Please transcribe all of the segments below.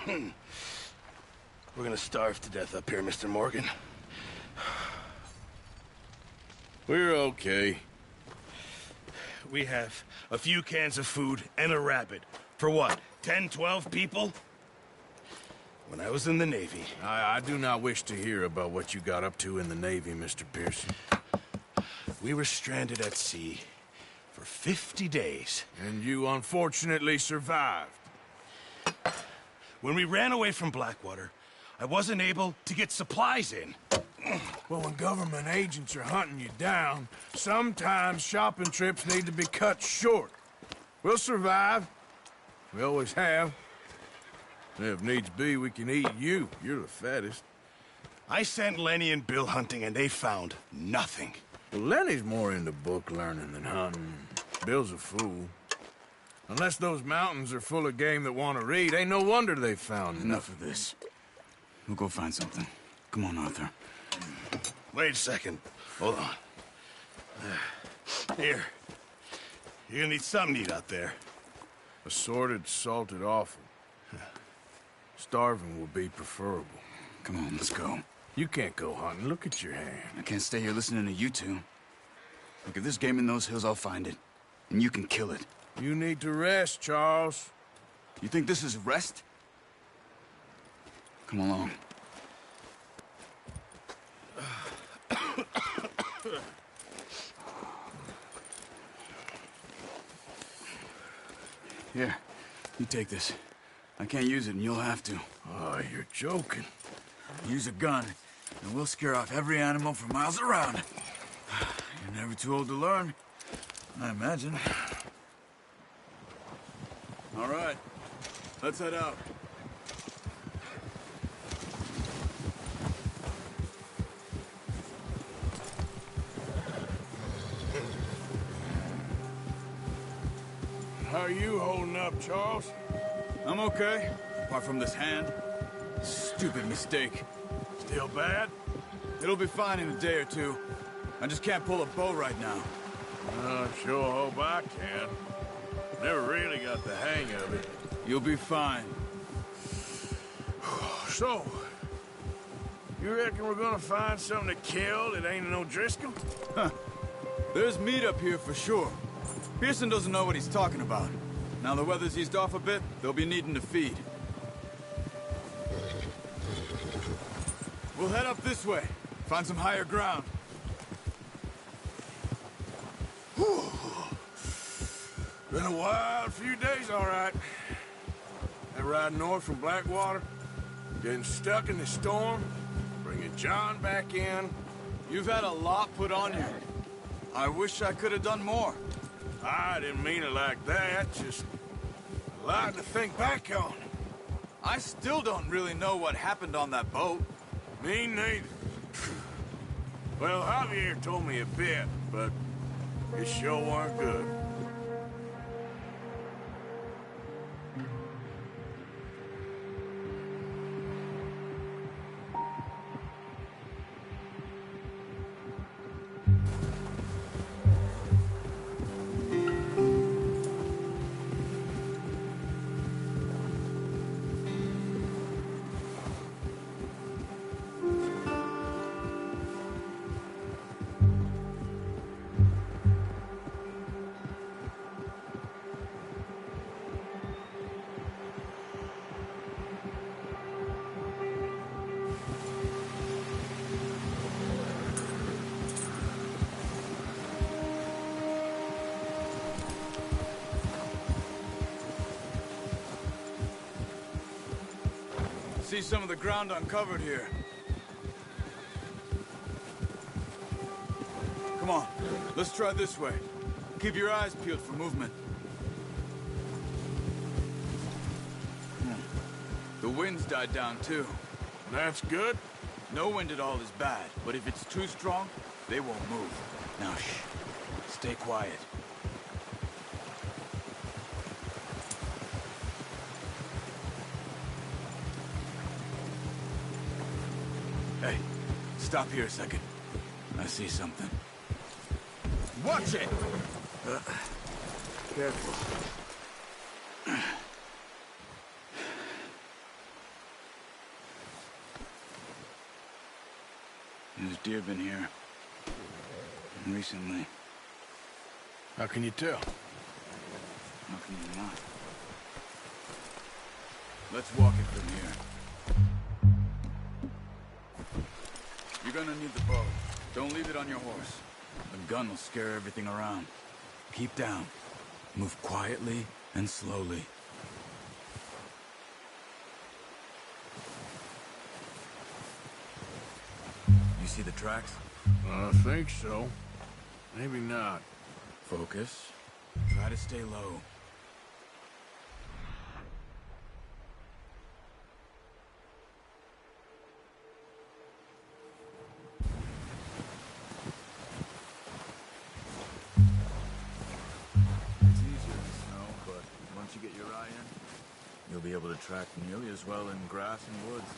We're gonna starve to death up here, Mr. Morgan. We're okay. We have a few cans of food and a rabbit. For what, 10, 12 people? When I was in the Navy... I do not wish to hear about what you got up to in the Navy, Mr. Pearson. We were stranded at sea for 50 days. And you unfortunately survived. When we ran away from Blackwater, I wasn't able to get supplies in. Well, when government agents are hunting you down, sometimes shopping trips need to be cut short. We'll survive. We always have. If needs be, we can eat you. You're the fattest. I sent Lenny and Bill hunting, and they found nothing. Well, Lenny's more into book learning than hunting. Bill's a fool. Unless those mountains are full of game that want to read, ain't no wonder they found Enough of this. We'll go find something. Come on, Arthur. Wait a second. Hold on. Here. You're gonna need something to eat out there. Assorted, salted offal. Starving will be preferable. Come on, let's go. You can't go hunting. Look at your hand. I can't stay here listening to you two. Look, if there's game in those hills, I'll find it. And you can kill it. You need to rest, Charles. You think this is rest? Come along. Here, you take this. I can't use it, and you'll have to. Oh, you're joking. Use a gun, and we'll scare off every animal for miles around. You're never too old to learn, I imagine. All right, let's head out. How are you holding up, Charles? I'm okay, apart from this hand. Stupid mistake. Still bad? It'll be fine in a day or two. I just can't pull a bow right now. I sure hope I can. Never really got the hang of it. You'll be fine. So, you reckon we're gonna find something to kill that ain't no Driscoll? Huh. There's meat up here for sure. Pearson doesn't know what he's talking about. Now the weather's eased off a bit, they'll be needing to feed. We'll head up this way. Find some higher ground. Whew. Been a wild few days, all right. That ride north from Blackwater, getting stuck in the storm, bringing John back in. You've had a lot put on you. I wish I could have done more. I didn't mean it like that, just a lot to think back on. I still don't really know what happened on that boat. Me neither. Well, Javier told me a bit, but it sure weren't good. See some of the ground uncovered here. Come on, let's try this way. Keep your eyes peeled for movement. The wind's died down too. That's good. No wind at all is bad, but if it's too strong, they won't move. Now shh, stay quiet. Hey, stop here a second. I see something. Watch it! Careful. There's deer been here. Recently. How can you tell? How can you not? Let's walk it from here. You're gonna need the bow. Don't leave it on your horse. The gun will scare everything around. Keep down. Move quietly and slowly. You see the tracks? I think so. Maybe not. Focus. Try to stay low. It's easier in snow, but once you get your eye in, you'll be able to track nearly as well in grass and woods.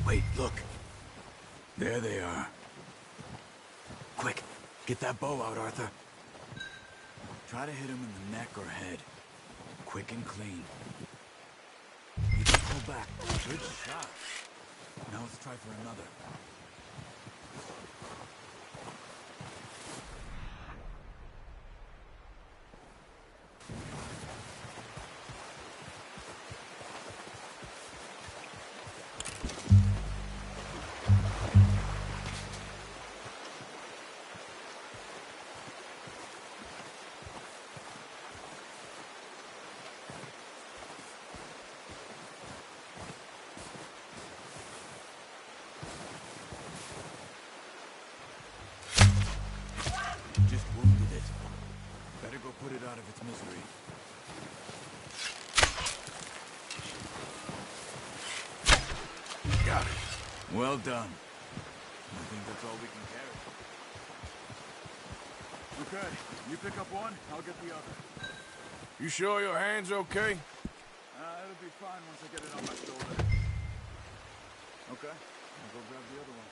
Wait, look. There they are. Quick, get that bow out, Arthur. Try to hit him in the neck or head. Quick and clean. You can pull back. Good shot. Now let's try for another. Just wounded it. Better go put it out of its misery. Got it. Well done. I think that's all we can carry. Okay, you pick up one, I'll get the other. You sure your hand's okay? It'll be fine once I get it on my shoulder. Okay, I'll go grab the other one.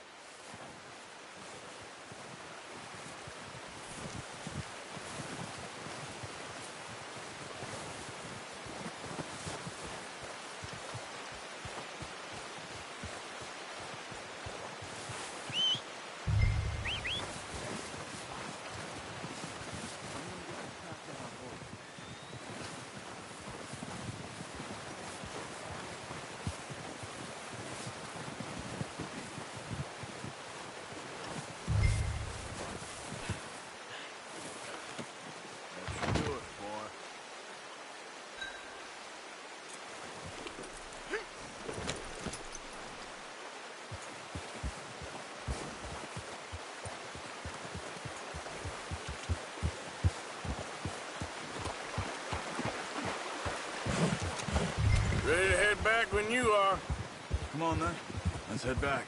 Ready to head back when you are. Come on then, let's head back.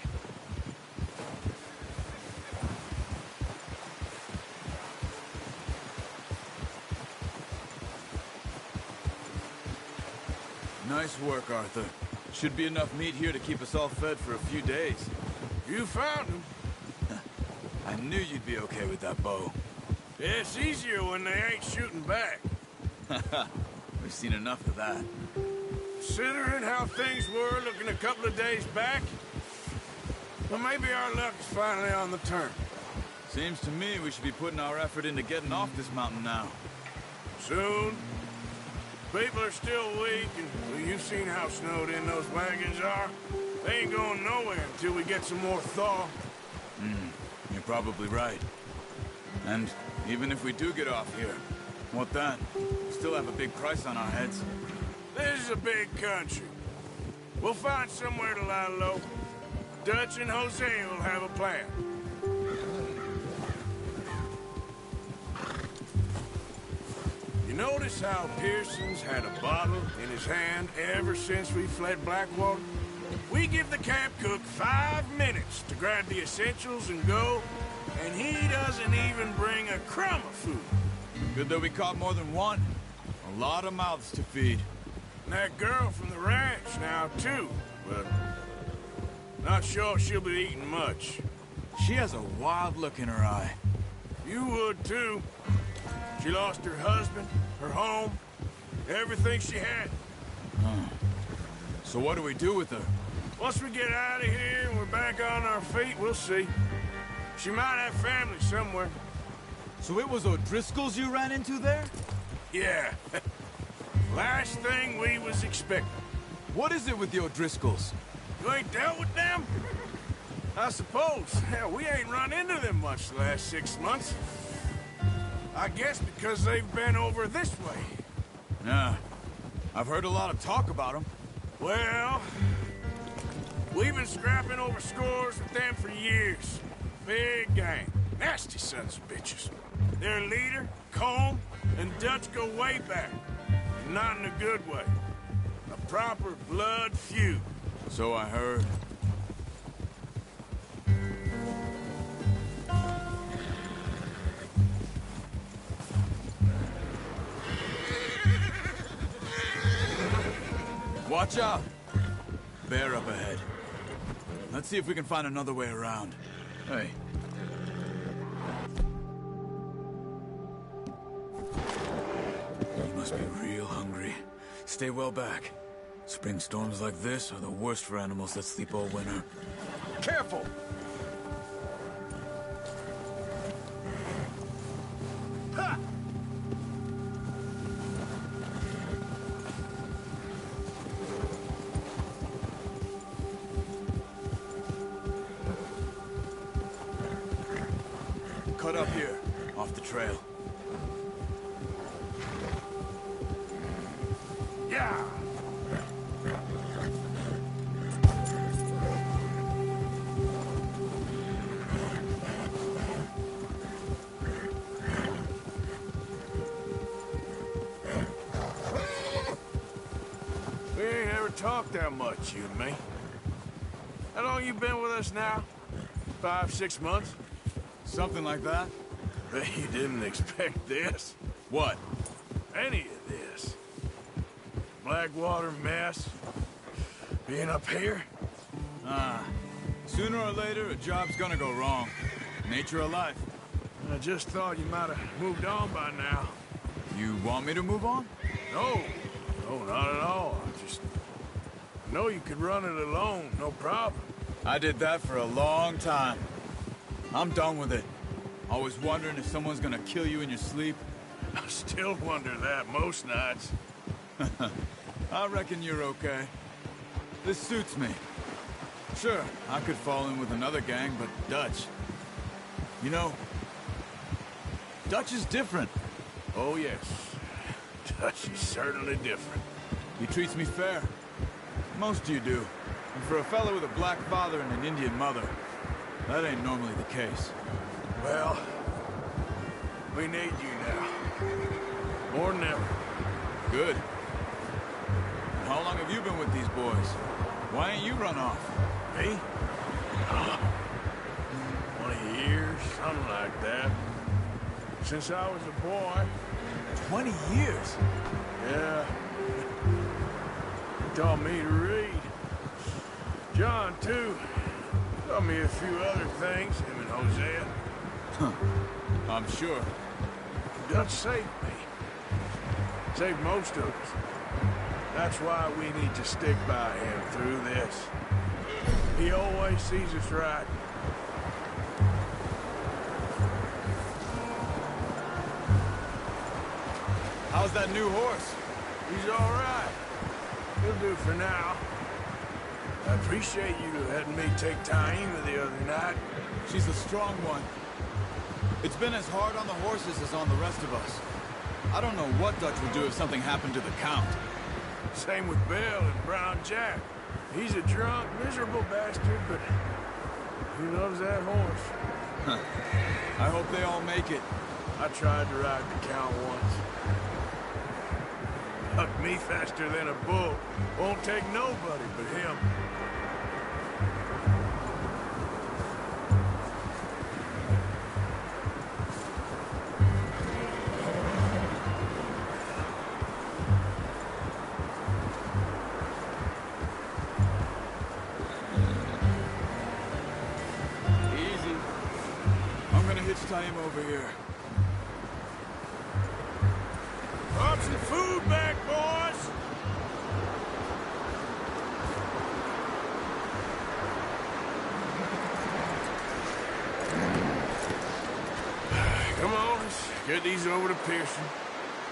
Nice work, Arthur. Should be enough meat here to keep us all fed for a few days. You found him. I knew you'd be okay with that bow. Yeah, it's easier when they ain't shooting back. We've seen enough of that. Considering how things were looking a couple of days back, well, maybe our luck is finally on the turn. Seems to me we should be putting our effort into getting off this mountain now. Soon. People are still weak, and well, you've seen how snowed in those wagons are. They ain't going nowhere until we get some more thaw. You're probably right. And even if we do get off here, what then? We still have a big price on our heads. This is a big country. We'll find somewhere to lie low. Dutch and Jose will have a plan. You notice how Pearson's had a bottle in his hand ever since we fled Blackwater? We give the camp cook 5 minutes to grab the essentials and go, and he doesn't even bring a crumb of food. Good that we caught more than one. A lot of mouths to feed. And that girl from the ranch now, too, but not sure she'll be eating much. She has a wild look in her eye. You would, too. She lost her husband, her home, everything she had. So what do we do with her? Once we get out of here and we're back on our feet, we'll see. She might have family somewhere. So it was O'Driscoll's you ran into there? Yeah. Last thing we was expecting. What is it with the O'Driscolls? You ain't dealt with them? I suppose. Hell, we ain't run into them much the last 6 months. I guess because they've been over this way. Nah. I've heard a lot of talk about them. Well, we've been scrapping over scores with them for years. Big gang. Nasty sons of bitches. Their leader, Combe, and Dutch go way back. Not in a good way. A proper blood feud. So I heard. Watch out! Bear up ahead. Let's see if we can find another way around. Hey. You must be real hungry. Stay well back. Spring storms like this are the worst for animals that sleep all winter. Careful! Ha! Cut up here, off the trail. Yeah! We ain't ever talked that much, you and me. How long you been with us now? 5, 6 months? Something like that? Bet you didn't expect this. What? Any of this. Blackwater mess. Being up here. Sooner or later, a job's gonna go wrong. Nature of life. I just thought you might have moved on by now. You want me to move on? No. No, not at all. I just know you could run it alone, no problem. I did that for a long time. I'm done with it. Always wondering if someone's gonna kill you in your sleep. I still wonder that most nights. I reckon you're okay. This suits me. Sure, I could fall in with another gang, but Dutch... You know, Dutch is different. Oh, yes. Dutch is certainly different. He treats me fair. Most of you do. And for a fellow with a black father and an Indian mother, that ain't normally the case. Well, we need you now. More than ever. Good. And how long have you been with these boys? Why ain't you run off? Me? 20 years, something like that. Since I was a boy. 20 years? Yeah. He taught me to read. John, too. Taught me a few other things, him and Hosea. I'm sure. Dutch saved me. Saved most of us. That's why we need to stick by him through this. He always sees us right. How's that new horse? He's all right. He'll do for now. I appreciate you letting me take Taima the other night. She's a strong one. It's been as hard on the horses as on the rest of us. I don't know what Dutch would do if something happened to the Count. Same with Bill and Brown Jack. He's a drunk, miserable bastard, but he loves that horse. I hope they all make it. I tried to ride the Count once. Huck me faster than a bull. Won't take nobody but him. Easy. I'm gonna hitch tie him over here. Drop some food back, boys! Come on, let's get these over to Pearson.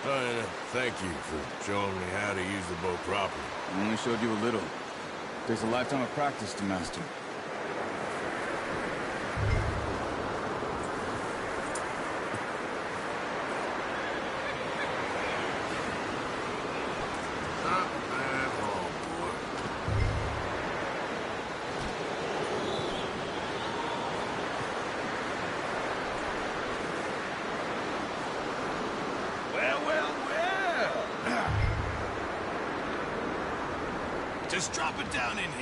And thank you for showing me how to use the boat properly. I only showed you a little. Takes a lifetime of practice to master. Not bad at all, boy. Well, well, well. Just drop it down in here.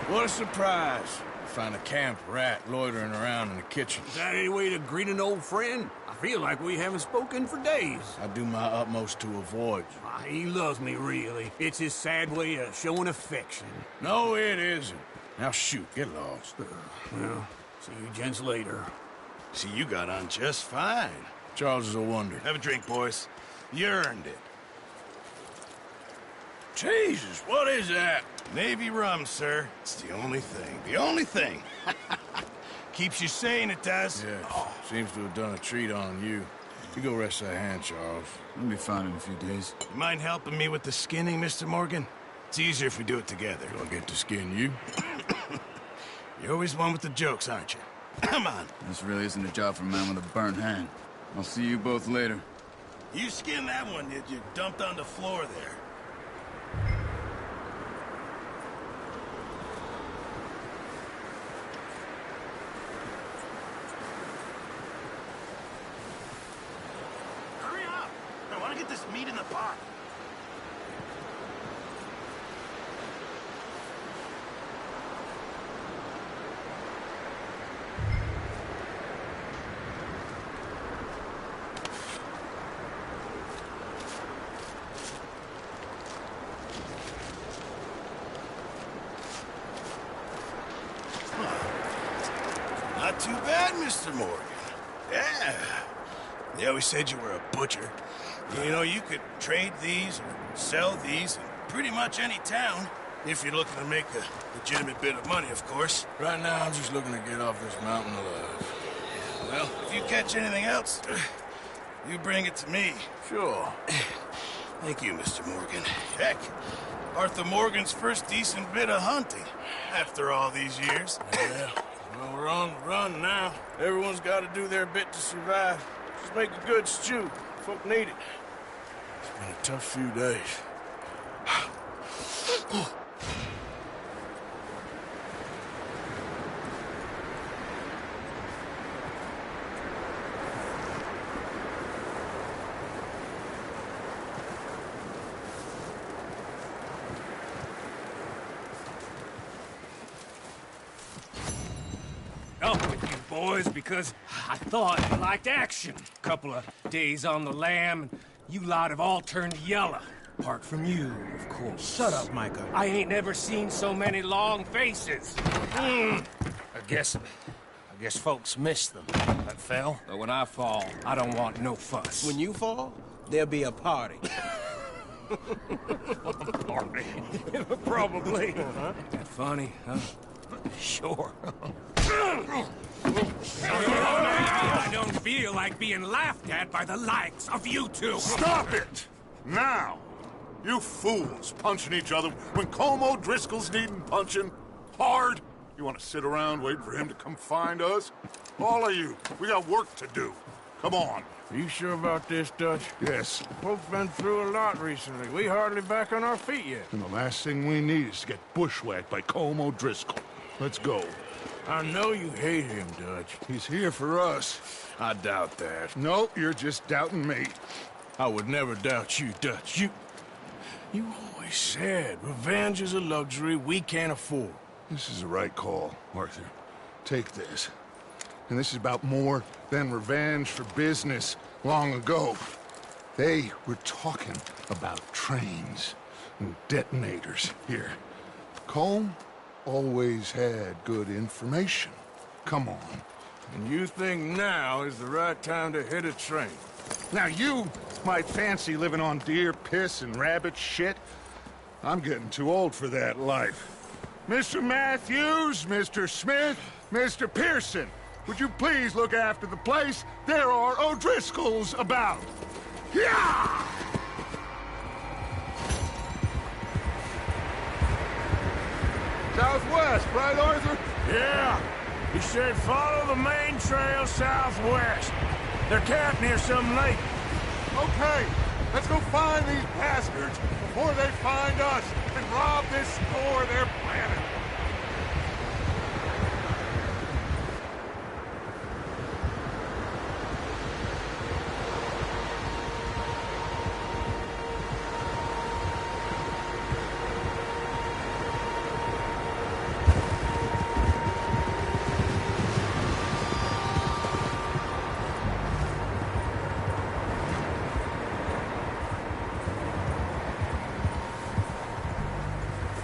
What a surprise. Find a camp rat loitering around in the kitchen. Is that any way to greet an old friend? I feel like we haven't spoken for days. I do my utmost to avoid you. He loves me, really. It's his sad way of showing affection. No, it isn't. Now shoot, get lost. Well, see you gents later. See, you got on just fine. Charles is a wonder. Have a drink, boys. You earned it. Jesus, what is that? Navy rum, sir. It's the only thing. The only thing. Keeps you sane, it does. Yes, seems to have done a treat on you. You go rest that hand, Charles. I'll be fine in a few days. You mind helping me with the skinning, Mr. Morgan? It's easier if we do it together. Do I get to skin you? You're always one with the jokes, aren't you? Come on. This really isn't a job for a man with a burnt hand. I'll see you both later. You skinned that one that you dumped on the floor there. Hurry up! I want to get this meat in the pot. Not too bad, Mr. Morgan. Yeah. They always said you were a butcher. You know, you could trade these or sell these in pretty much any town. If you're looking to make a legitimate bit of money, of course. Right now, I'm just looking to get off this mountain alive. Well, if you catch anything else, you bring it to me. Sure. Thank you, Mr. Morgan. Heck, Arthur Morgan's first decent bit of hunting after all these years. Yeah. Well, we're on the run now. Everyone's got to do their bit to survive. Just make a good stew. Folk need it. It's been a tough few days. Up with you boys because I thought you liked action. Couple of days on the lam, and you lot have all turned yellow. Apart from you, of course. Shut up, Micah. I ain't never seen so many long faces. I guess folks miss them. That fell. But when I fall, I don't want no fuss. When you fall, there'll be a party. Party. Probably. That funny, huh? Sure. I don't feel like being laughed at by the likes of you two. Stop it! Now! You fools punching each other when Como Driscoll's needing punching. Hard! You want to sit around waiting for him to come find us? All of you, we got work to do. Come on. Are you sure about this, Dutch? Yes. Folks been through a lot recently. We hardly back on our feet yet. And the last thing we need is to get bushwhacked by Como Driscoll. Let's go. I know you hate him, Dutch. He's here for us. I doubt that. No, you're just doubting me. I would never doubt you, Dutch. You always said revenge is a luxury we can't afford. This is the right call, Arthur. Take this. And this is about more than revenge for business long ago. They were talking about trains and detonators here. Colm always had good information. Come on. And you think now is the right time to hit a train? Now you might fancy living on deer piss and rabbit shit. I'm getting too old for that life. Mr. Matthews, Mr. Smith, Mr. Pearson, would you please look after the place? There are O'Driscolls about. Yeah! Southwest, right, Arthur? Yeah. He said follow the main trail southwest. They're camped near some lake. Okay, let's go find these bastards before they find us and rob this store they're planning.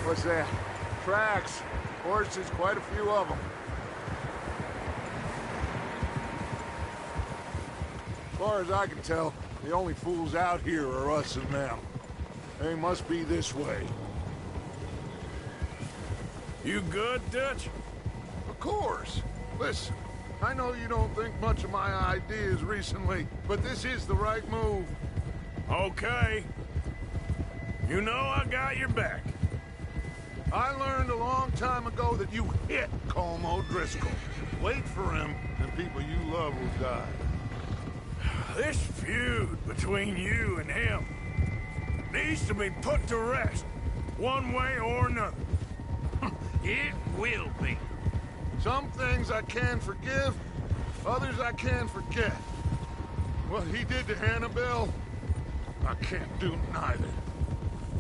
What's that? Tracks. Horses, quite a few of them. As far as I can tell, the only fools out here are us and them. They must be this way. You good, Dutch? Of course. Listen, I know you don't think much of my ideas recently, but this is the right move. Okay. You know I got your back. I learned a long time ago that you hit Colm O'Driscoll. Wait for him, and people you love will die. This feud between you and him needs to be put to rest, one way or another. It will be. Some things I can forgive, others I can forget. What he did to Annabelle, I can't do neither.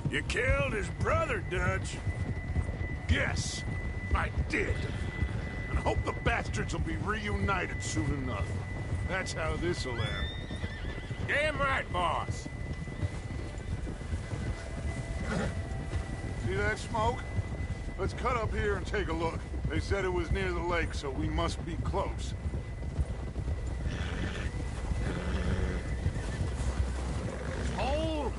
You killed his brother, Dutch. Yes, I did. And I hope the bastards will be reunited soon enough. That's how this'll end. Damn right, boss. See that smoke? Let's cut up here and take a look. They said it was near the lake, so we must be close. Hold!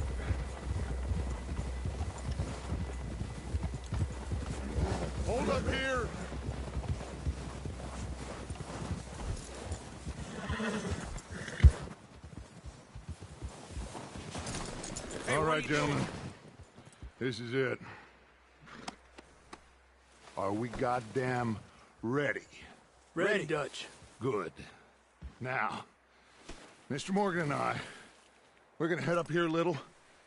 Hold up here! All right, gentlemen. This is it. Are we goddamn ready? Ready, Dutch. Good. Now, Mr. Morgan and I, we're gonna head up here a little,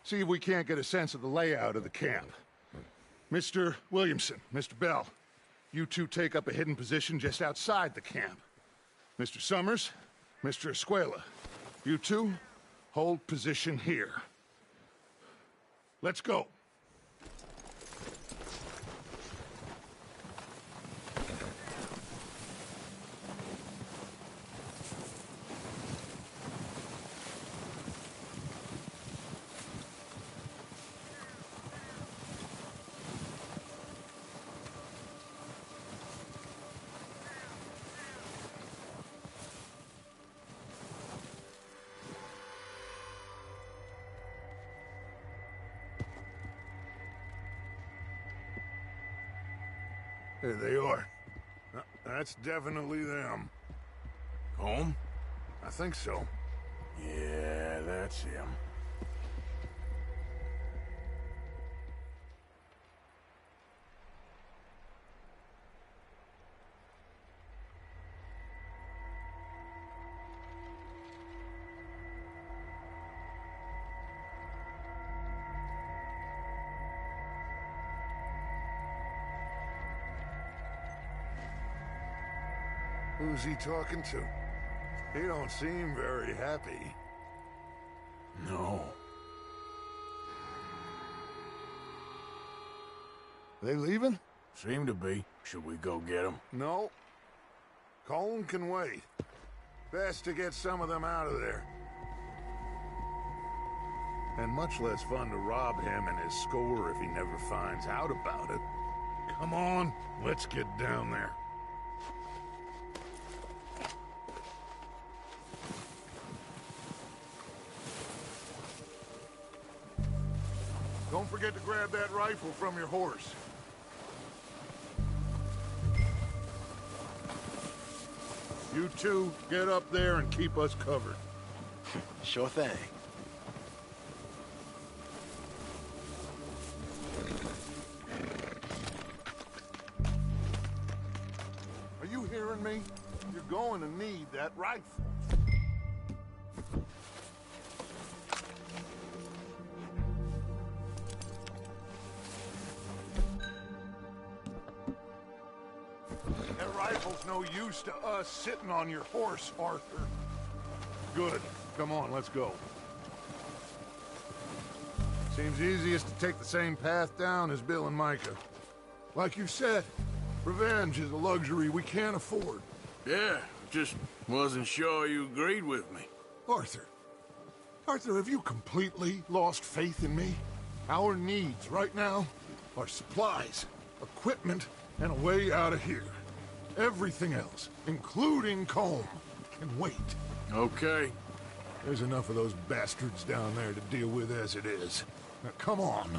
see if we can't get a sense of the layout of the camp. Mr. Williamson, Mr. Bell, you two take up a hidden position just outside the camp. Mr. Summers, Mr. Escuela, you two hold position here. Let's go. There they are. That's definitely them. Home? I think so. Yeah, that's him. Who's he talking to? He don't seem very happy. No. They leaving? Seem to be. Should we go get them? No. Colm can wait. Best to get some of them out of there. And much less fun to rob him and his score if he never finds out about it. Come on, let's get down there. Don't forget to grab that rifle from your horse. You two, get up there and keep us covered. Sure thing. Are you hearing me? You're going to need that rifle. That rifle's no use to us sitting on your horse, Arthur. Good. Come on, let's go. Seems easiest to take the same path down as Bill and Micah. Like you said, revenge is a luxury we can't afford. Yeah, just wasn't sure you agreed with me. Arthur. Arthur, have you completely lost faith in me? Our needs right now are supplies, equipment, and a way out of here. Everything else, including Colm, can wait. Okay. There's enough of those bastards down there to deal with as it is. Now, come on.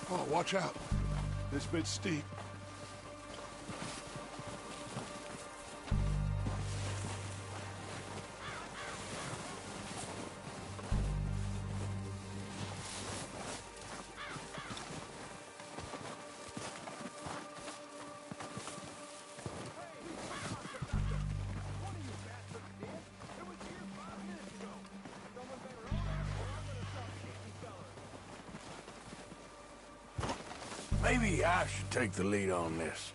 Oh, watch out. This bit's steep. Maybe I should take the lead on this.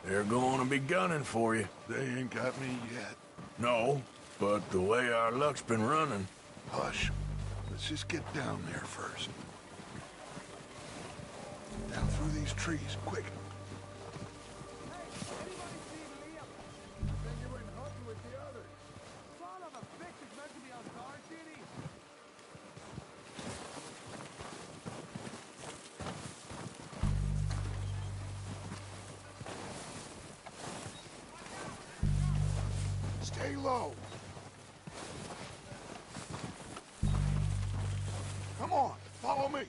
They're going to be gunning for you. They ain't got me yet. No, but the way our luck's been running... Hush. Let's just get down there first. Down through these trees, quick. Stay low. Come on, follow me.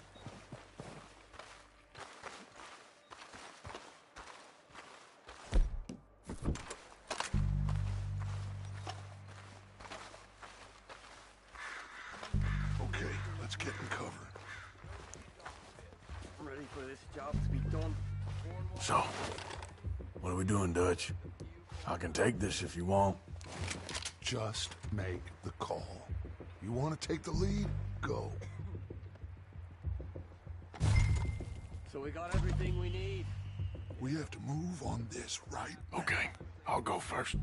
Okay, let's get in cover. Ready for this job to be done. So, what are we doing, Dutch? I can take this if you want. Just make the call. You want to take the lead? Go. So we got everything we need. We have to move on this right now. Okay, I'll go first.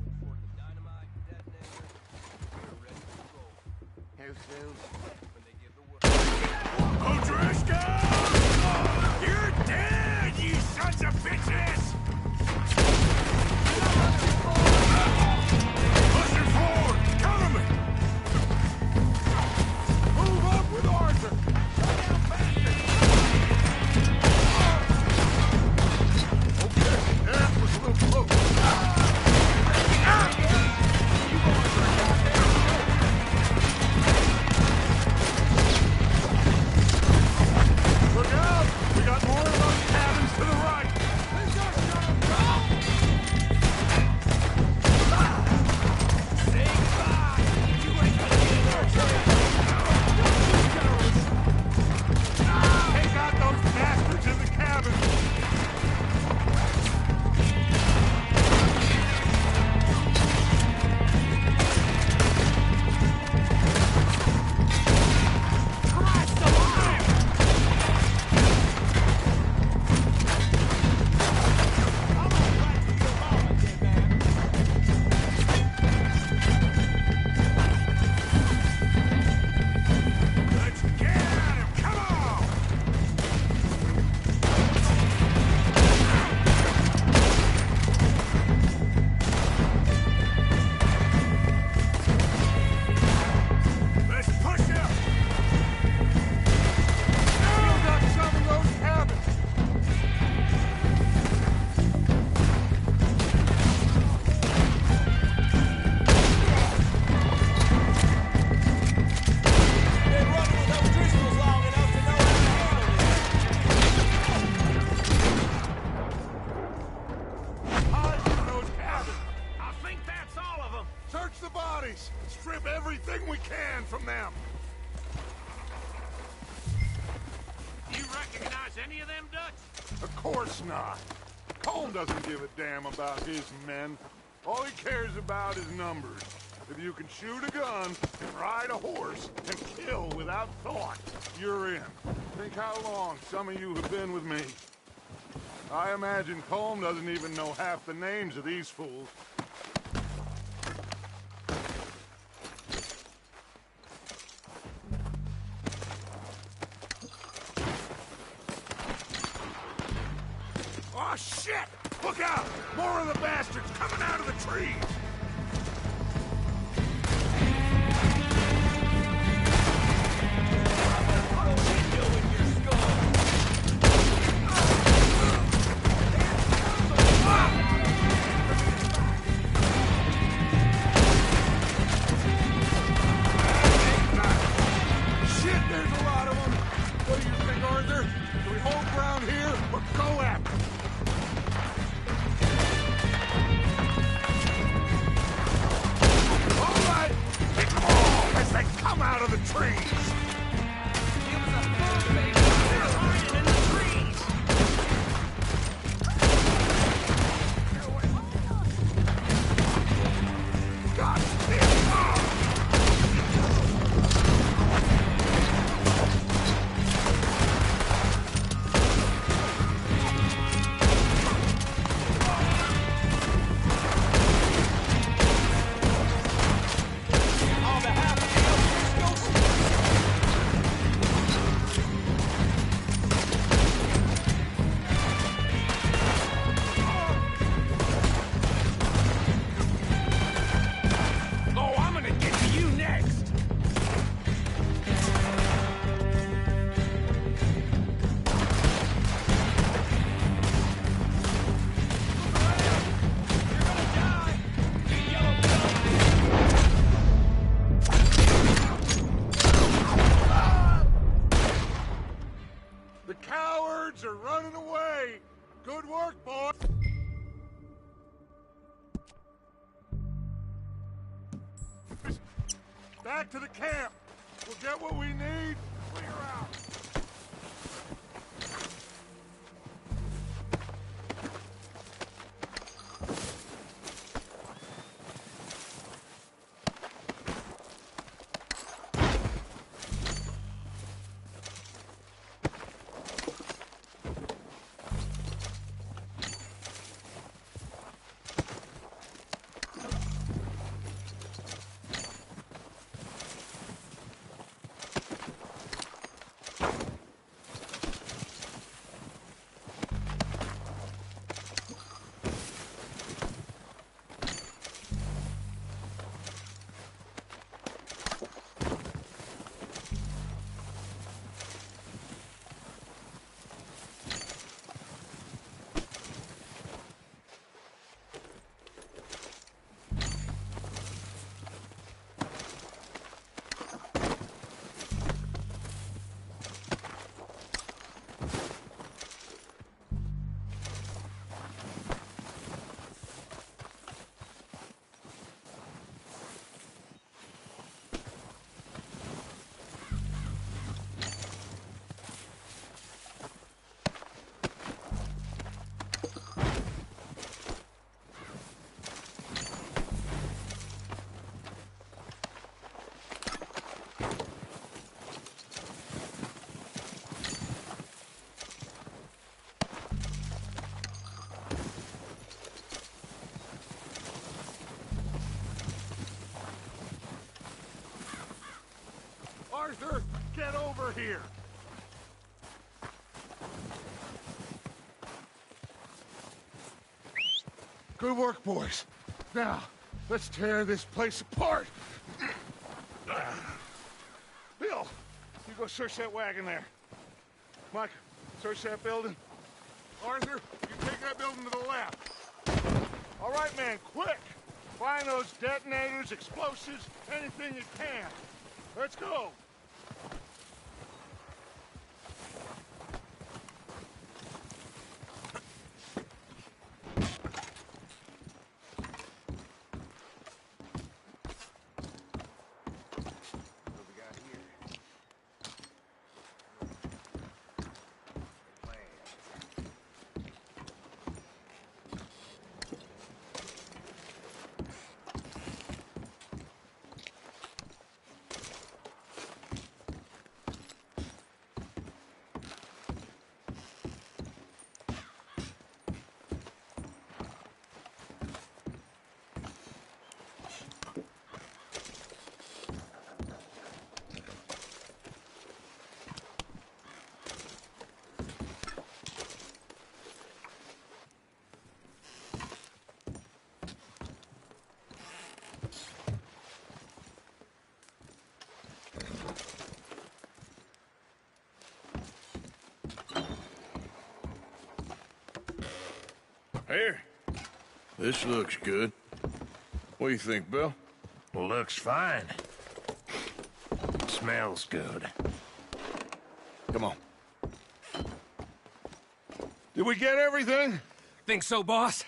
How soon? O'Driscoll! You're dead, you sons of bitches! Pushing forward! Cover me! Move up with Arthur! Okay, that was a little close. bodies! Strip everything we can from them! You recognize any of them Dutch? Of course not. Colm doesn't give a damn about his men. All he cares about is numbers. If you can shoot a gun and ride a horse and kill without thought, you're in. Think how long some of you have been with me. I imagine Colm doesn't even know half the names of these fools. Oh, shit! Look out! More of the bastards coming out of the trees! Shit, there's a lot of them! What do you think, Arthur? Do we hold ground here or go after them? All right! Hit them all as they come out of the trees! Give us a full face. They're hiding in the trees. God damn! On behalf of the Driscolls, oh, I'm gonna get to you next. You're gonna die, you yellow dog. The cowards are running away! Good work, boys! Back to the camp! We'll get what we need, clear out! Arthur, get over here! Good work, boys. Now, let's tear this place apart. Bill, you go search that wagon there. Mike, search that building. Arthur, you take that building to the left. All right, man, quick! Find those detonators, explosives, anything you can. Let's go! Here. This looks good. What do you think, Bill? Looks fine. Smells good. Come on. Did we get everything? Think so, boss?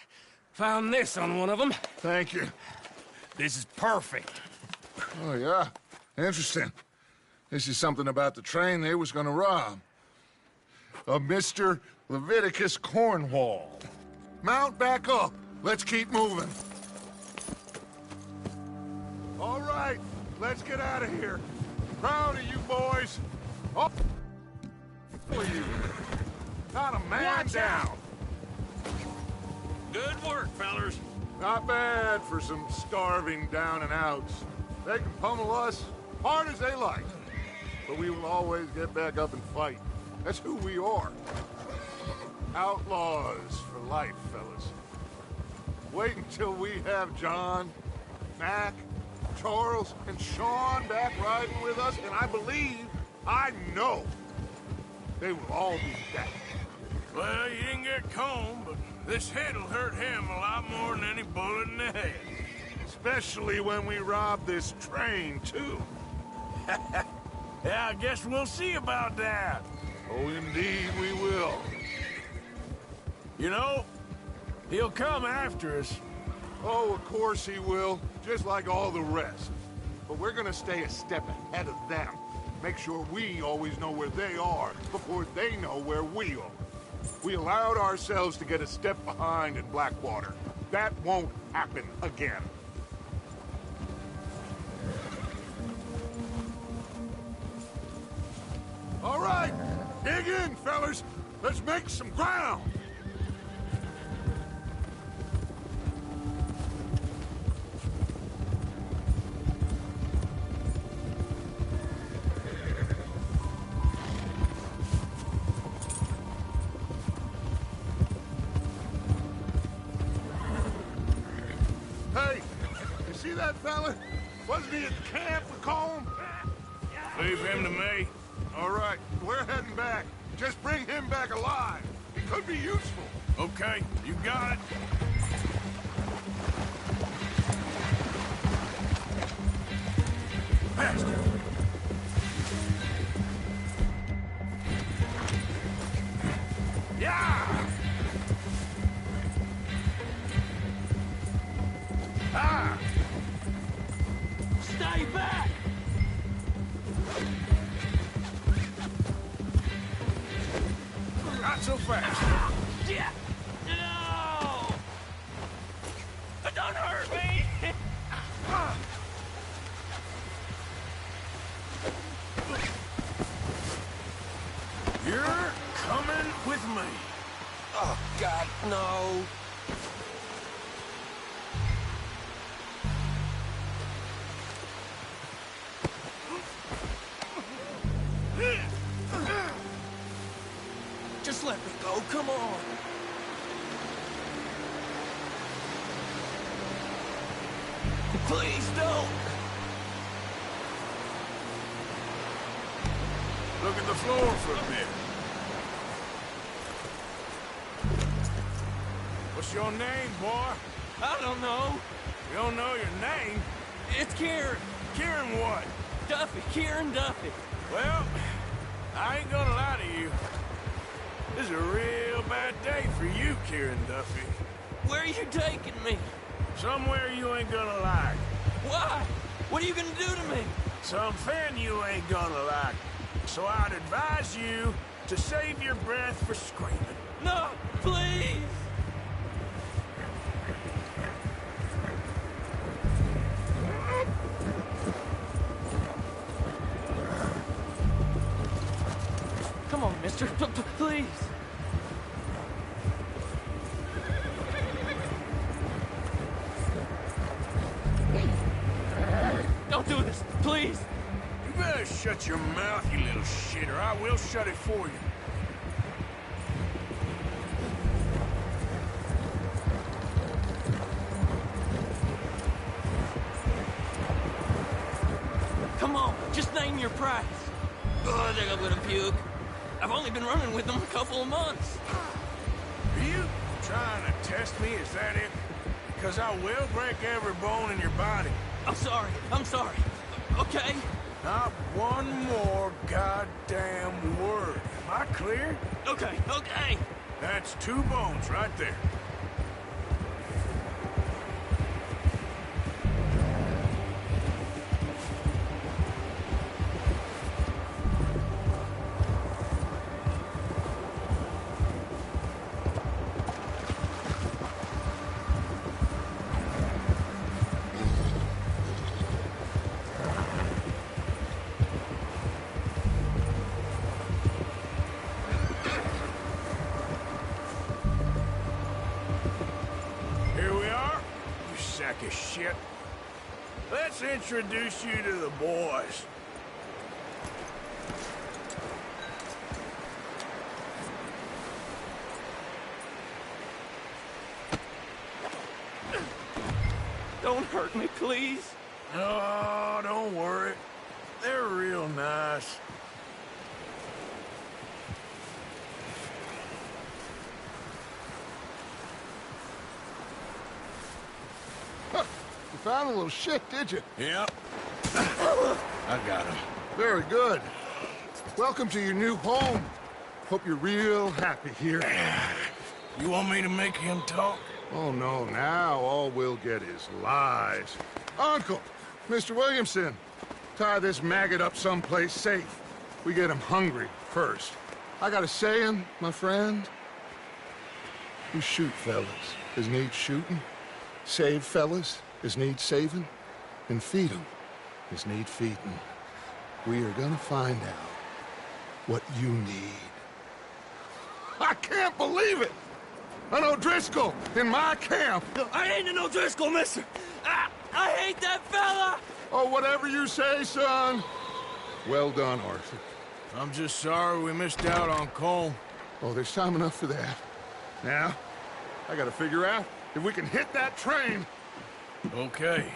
Found this on one of them. Thank you. This is perfect. Oh, yeah? Interesting. This is something about the train they was gonna rob. A Mr. Leviticus Cornwall. Mount back up. Let's keep moving. All right, let's get out of here. Proud of you boys. Oh, you. Not a man down. Good work, fellers. Not bad for some starving down and outs. They can pummel us hard as they like, but we will always get back up and fight. That's who we are. Outlaws for life, fellas. Wait until we have John, Mac, Charles, and Sean back riding with us, and I know, they will all be back. Well, you didn't get Combe, but this hit'll hurt him a lot more than any bullet in the head. Especially when we rob this train, too. Yeah, I guess we'll see about that. Oh, indeed we will. You know, he'll come after us. Oh, of course he will, just like all the rest. But we're gonna stay a step ahead of them. Make sure we always know where they are before they know where we are. We allowed ourselves to get a step behind in Blackwater. That won't happen again. All right, dig in, fellas. Let's make some ground. Hey, you see that fella? Wasn't he at the camp with Colm? Leave him to me. All right, we're heading back. Just bring him back alive. He could be useful. Okay, you got it. Faster. Yeah! Ah! Stay back! Not so fast. Yeah! No! Don't hurt me! You're coming with me. Oh, God, no. Just let me go, come on. Please don't. Look at the floor for a bit. What's your name, boy? I don't know. You don't know your name? It's Kieran. Kieran what? Duffy, Kieran Duffy. Well, I ain't gonna lie to you. This is a real bad day for you, Kieran Duffy. Where are you taking me? Somewhere you ain't gonna like. Why? What are you gonna do to me? Something you ain't gonna like. So I'd advise you to save your breath for screaming. No, please. Come on, mister. Please. Don't do this, please. You better shut your mouth, you little shit, or I will shut it for you. Come on, just name your price. Oh, I think I'm gonna puke. I've only been running with them a couple of months. Are you trying to test me, is that it? Because I will break every bone in your body. I'm sorry. I'm sorry. Okay? Not one more goddamn word. Am I clear? Okay, okay. That's 2 bones right there. Sack of shit. Let's introduce you to the boys. Don't hurt me, please. Oh, don't worry. They're real nice. You found a little shit, did you? Yep. I got him. Very good. Welcome to your new home. Hope you're real happy here. You want me to make him talk? Oh, no, now all we'll get is lies. Uncle, Mr. Williamson, tie this maggot up someplace safe. We get him hungry first. I got a saying, my friend. You shoot fellas as need shooting, save fellas as need saving, and feed 'em as need feeding. We are gonna find out what you need. I can't believe it! An O'Driscoll in my camp! I ain't an O'Driscoll, mister! I hate that fella! Oh, whatever you say, son. Well done, Arthur. I'm just sorry we missed out on Cole. Oh, there's time enough for that. Now, I gotta figure out if we can hit that train. Okay.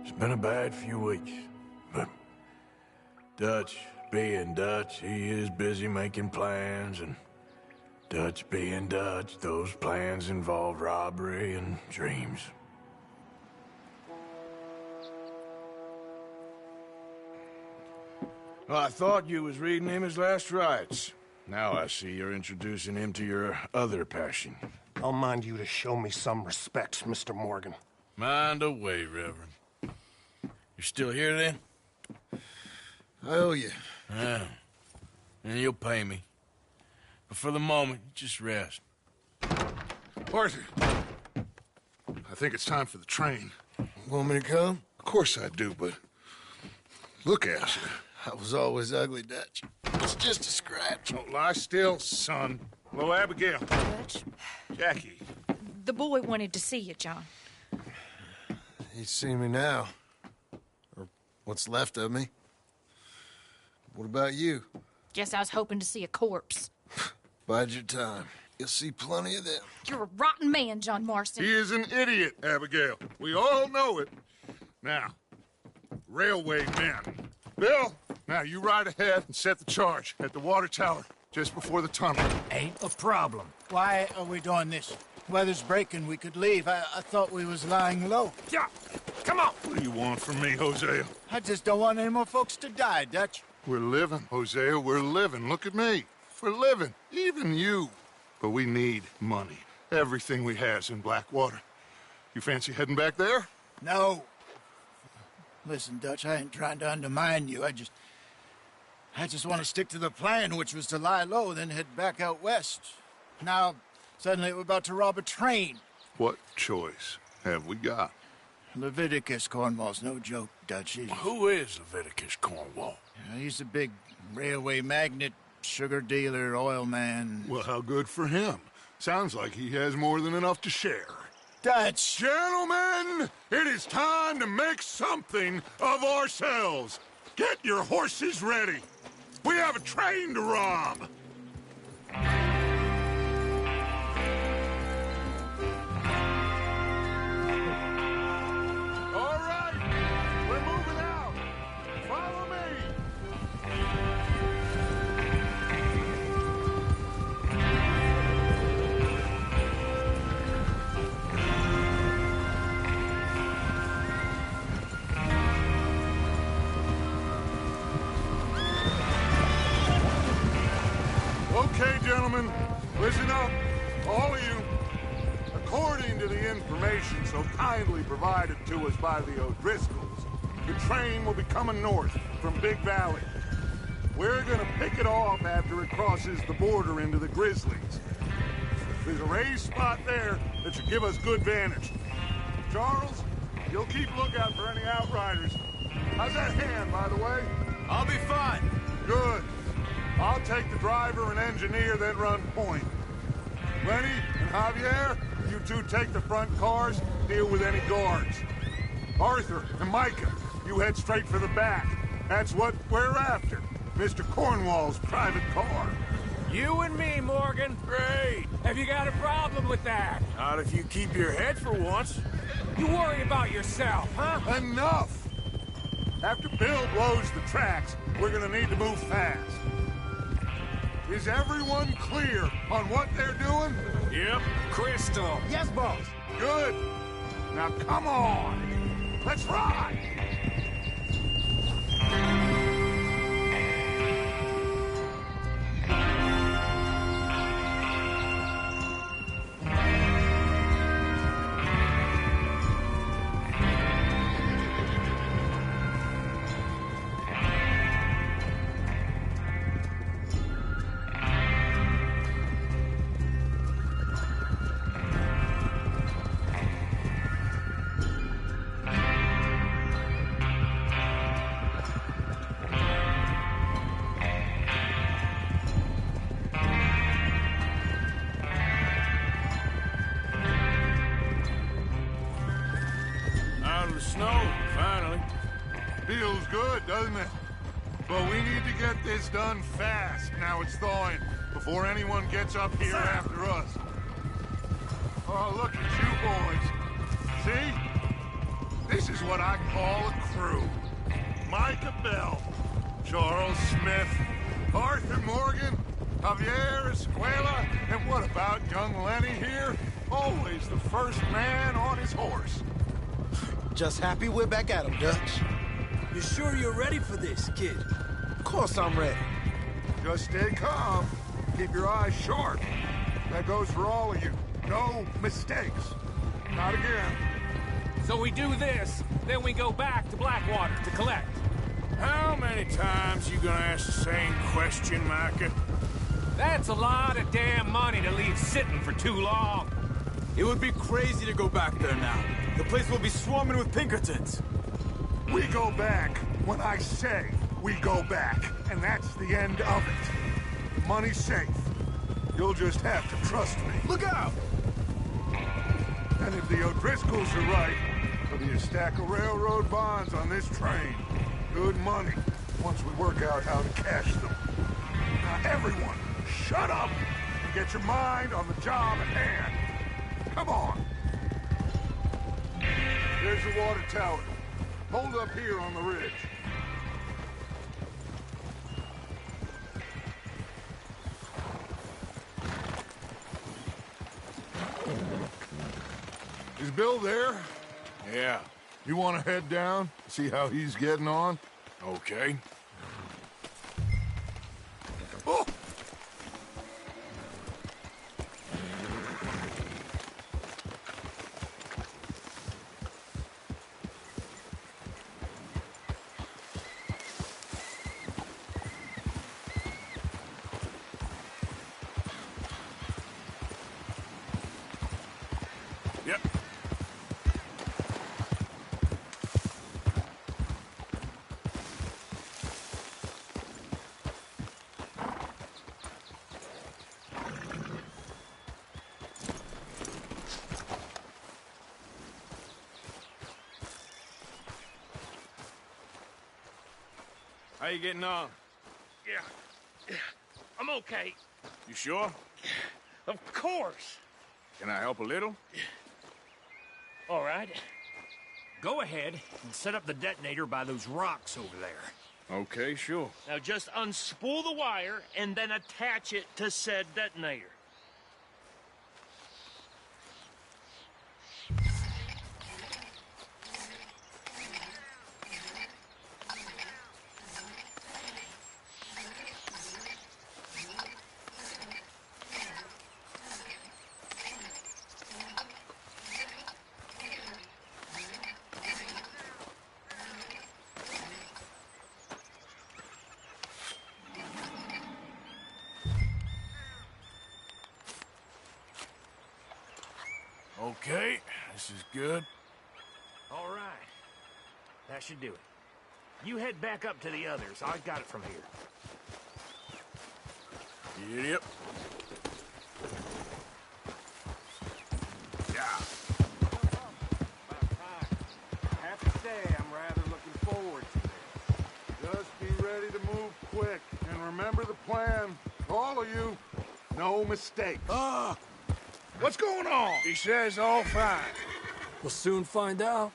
It's been a bad few weeks, but Dutch being Dutch, he is busy making plans, and Dutch being Dutch, those plans involve robbery and dreams. Well, I thought you was reading him his last rites. Now I see you're introducing him to your other passion. I'll mind you to show me some respect, Mr. Morgan. Mind away, Reverend. You still here, then? I owe you. Yeah. And you'll pay me. But for the moment, just rest. Arthur, I think it's time for the train. Want me to come? Of course I do, but look at you. I was always ugly, Dutch. It's just a scratch. Don't lie still, son. Hello, Abigail. Dutch, Jackie. the boy wanted to see you, John. He's seen me now. Or what's left of me. What about you? Guess I was hoping to see a corpse. Bide your time. You'll see plenty of them. You're a rotten man, John Marston. He is an idiot, Abigail. We all know it. Now, railway men. Bill, now you ride ahead and set the charge at the water tower just before the tunnel. Ain't a problem. Why are we doing this? Weather's breaking. We could leave. I thought we was lying low. Yeah, come on. What do you want from me, Hosea? I just don't want any more folks to die, Dutch. We're living, Hosea. We're living. Look at me. We're living. Even you. But we need money. Everything we has in Blackwater. You fancy heading back there? No. Listen, Dutch, I ain't trying to undermine you. I just want to stick to the plan, which was to lie low, then head back out west. Now, suddenly we're about to rob a train. What choice have we got? Leviticus Cornwall's no joke, Dutch. Who is Leviticus Cornwall? He's a big railway magnate, sugar dealer, oil man. Well, how good for him. Sounds like he has more than enough to share. Dutch! Gentlemen, it is time to make something of ourselves. Get your horses ready. We have a train to rob! All right, we're moving out. Follow me. Okay, gentlemen, listen up, all of you. According to the information so kindly provided to us by the O'Driscolls, the train will be coming north from Big Valley. We're gonna pick it off after it crosses the border into the Grizzlies. There's a raised spot there that should give us good vantage. Charles, you'll keep lookout for any outriders. How's that hand, by the way? I'll be fine. Good. I'll take the driver and engineer, then run point. Lenny and Javier, you two take the front cars, deal with any guards. Arthur and Micah, you head straight for the back. That's what we're after. Mr. Cornwall's private car. You and me, Morgan. Great. Have you got a problem with that? Not if you keep your head for once. You worry about yourself, huh? Enough! After Bill blows the tracks, we're gonna need to move fast. Is everyone clear on what they're doing? Yep. Crystal. Yes, boss. Good. Now come on. Let's ride. Out of the snow, finally. Feels good, doesn't it? But we need to get this done fast. Now it's thawing, before anyone gets up here after us. Oh, look at you boys. See? This is what I call a crew. Micah Bell, Charles Smith, Arthur Morgan, Javier Escuela, and what about young Lenny here? Always the first man on his horse. Just happy we're back at 'em, Dutch. You sure you're ready for this, kid? Of course I'm ready. Just stay calm. Keep your eyes sharp. That goes for all of you. No mistakes. Not again. So we do this, then we go back to Blackwater to collect. How many times you gonna ask the same question, Micah? That's a lot of damn money to leave sitting for too long. It would be crazy to go back there now. The place will be swarming with Pinkertons. We go back when I say we go back, and that's the end of it. The money's safe. You'll just have to trust me. Look out! And if the O'Driscolls are right, there'll be a stack of railroad bonds on this train. Good money, once we work out how to cash them. Now everyone, shut up and get your mind on the job at hand. Come on. There's the water tower. Hold up here on the ridge. Is Bill there? Yeah. You want to head down, see how he's getting on? Okay. Oh! Yep. How you getting on? Yeah. I'm okay. You sure? Of course. Can I help a little? All right. Go ahead and set up the detonator by those rocks over there. Okay, sure. Now just unspool the wire and then attach it to said detonator. Okay, this is good. All right. That should do it. You head back up to the others. I got it from here. Yep. Yeah. Happy day. I'm rather looking forward to this. Just be ready to move quick. And remember the plan. All of you. No mistakes. What's going on? He says all fine. We'll soon find out.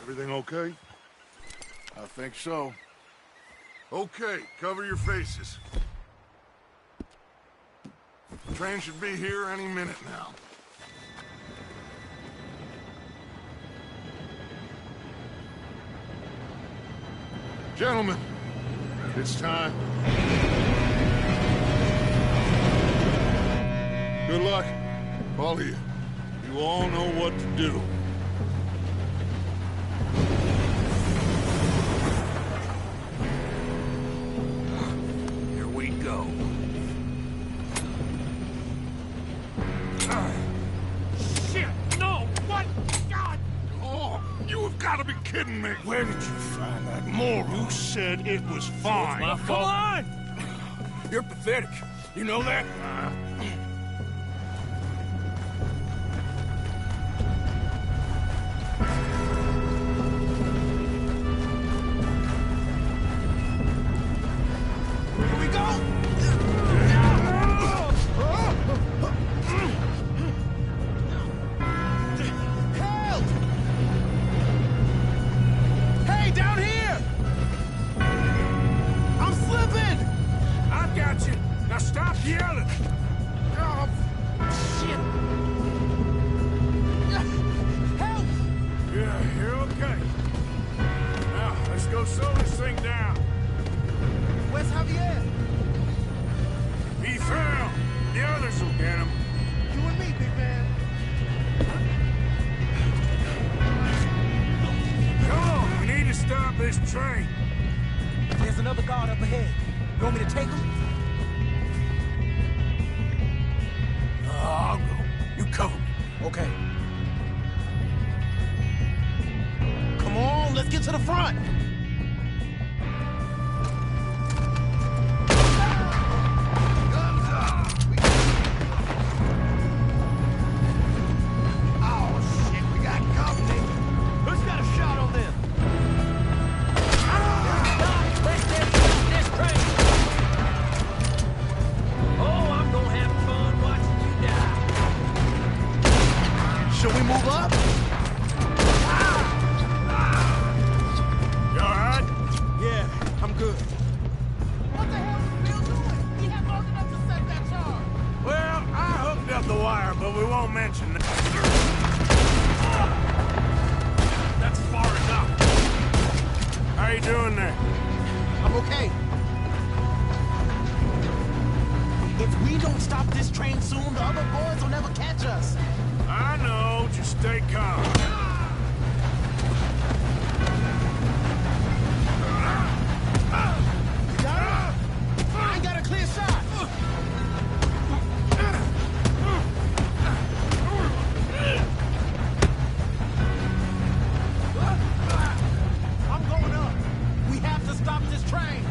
Everything okay? I think so. Okay, cover your faces. The train should be here any minute now. Gentlemen, it's time. Good luck, all of you. You all know what to do. Here we go. Shit! No! What? God! Oh, you have got to be kidding me. Where did you find that moron? You said it was fine. Come on! You're pathetic. You know that? Here we go! Help! Hey, down here! I'm slipping! I've got you. Now stop yelling. Oh, shit. Help! Yeah, you're okay. Now, let's go slow this thing down. Where's Javier? He fell. The others will get him. You and me, big man. Come on, we need to stop this train. There's another guard up ahead. You want me to take him? I'll go. You cover me. Okay. Come on, let's get to the front. Oh, shit, we got company. Who's got a shot on them? Let's get this train. Oh, I'm gonna have fun watching you die. Should we move up? You all right? Yeah, I'm good. What the hell is Bill doing? He had long enough to set that charge. Well, I hooked up the wire, but we won't mention that. That's far enough. How you doing there? I'm okay. If we don't stop this train soon, the other boys will never catch us. I know. Just stay calm. I ain't got a clear shot. I'm going up. We have to stop this train.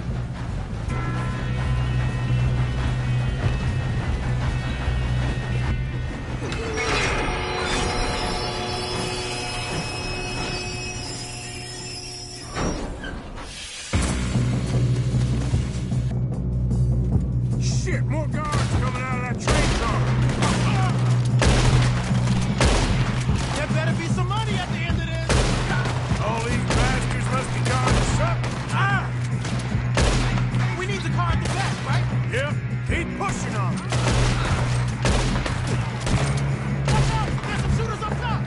Shit, more guards coming out of that train car. There better be some money at the end of this. All these bastards must be gone to something. Ah! We need the car at the back, right? Yep, keep pushing on. Watch out! There's some shooters up top!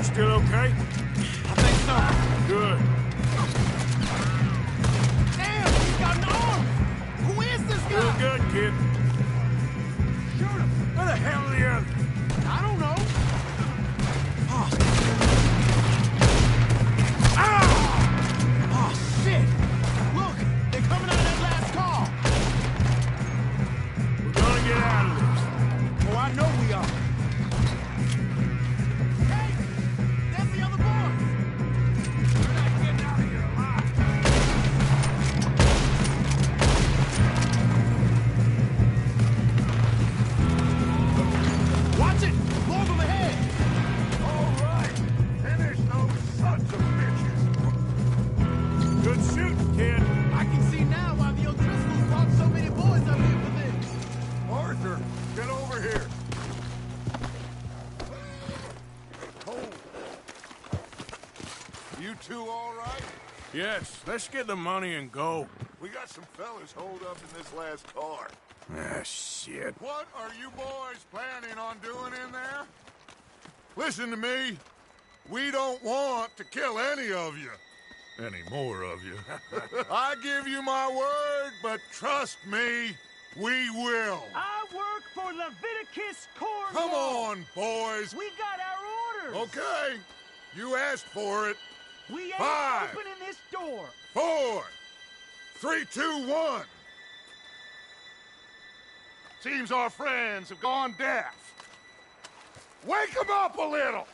Still okay? I think so. Good. Damn, he's got an arm! Who is this guy? Doing good, kid. Shoot him. Where the hell are the others? I don't know. Oh, shit! Look, they're coming out of that last car. We're gonna get out of this. Oh, I know we are. Hey, there's the other boys. We're not getting out of here alive. Watch it! More of them ahead! All right, finish those sons of bitches. Good shooting, kid. I can see now why the O'Driscolls brought so many boys up here for this. Arthur, get over here. Oh. You two all right? Yes, let's get the money and go. We got some fellas holed up in this last car. Ah, shit. What are you boys planning on doing in there? Listen to me. We don't want to kill any of you. Any more of you. I give you my word, but trust me, we will. I work for Leviticus Corps. Come on, boys. We got our orders. Okay. You asked for it. We ain't 5, opening this door. 4, 3, 2, 1. Seems our friends have gone deaf. Wake them up a little.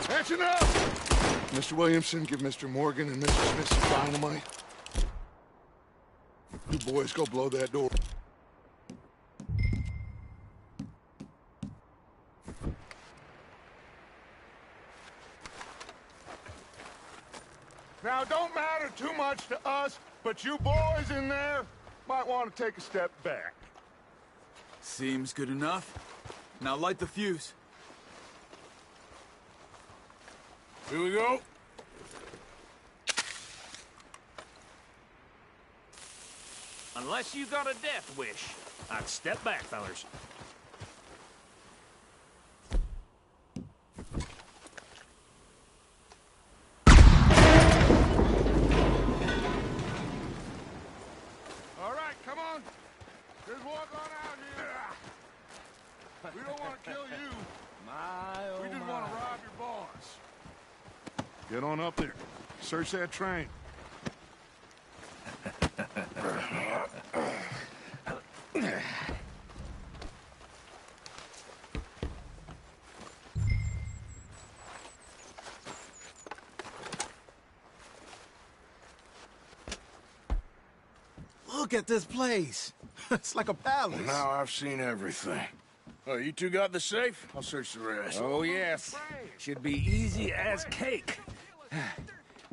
That's enough. Mr. Williamson, give Mr. Morgan and Mr. Smith some dynamite. You boys go blow that door. Now, don't matter too much to us, but you boys in there might want to take a step back. Seems good enough. Now light the fuse. Here we go. Unless you got a death wish, I'd step back, fellers. All right, come on. Just walk on out here. We don't want to kill you. We just want to rob your boss. Get on up there. Search that train. Look at this place. It's like a palace. Now I've seen everything. Oh, you two got the safe? I'll search the rest. Oh, yes. Should be easy as cake.